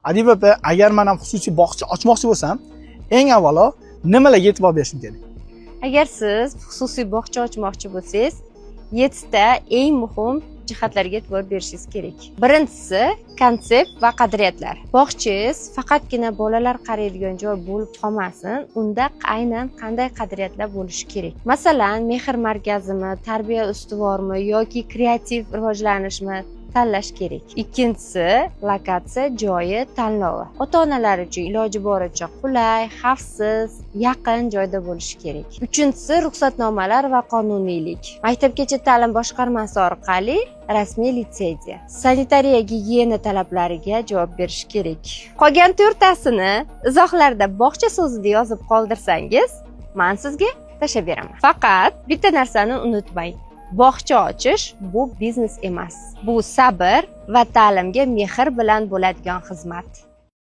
Adiba opa, agar men ham xususiy bog'cha ochmoqchi bo'lsam, eng avvalo nimalarga e'tibor berishim kerak? Agar siz xususiy bog'cha ochmoqchi bo'lsangiz, 7 ta eng muhim jihatlarga e'tibor berishingiz kerak. Birinchisi konsept va qadriyatlar. Bog'changiz faqatgina bolalar qaraydigan joy bo'lib qolmasin, unda aynan qanday qadriyatlar bo'lishi kerak? Masalan, mehr markazimi, tarbiya ustuvormi yoki kreativ rivojlanishmi tanlash kerak. Ikkinchisi lokatsiya, joyi tanlovi. Ota-onalar uchun iloji boricha qulay, xavfsiz, yaqin joyda bo'lishi kerak. Uchinchisi ruxsatnomalar va qonuniylik. Maktabgacha ta'lim boshqarmasi orqali rasmiy litsenziya. Sanitariya gigiyena talablariga javob berish kerak. Qolgan 4tasini izohlarda bog'cha so'zida yozib qoldirsangiz, men sizga tashlab beraman. Faqat bitta narsani unutmang. Bog'cha ochish bu biznes emas. Bu sabr va ta'limga mehr bilan bo'ladigan xizmat.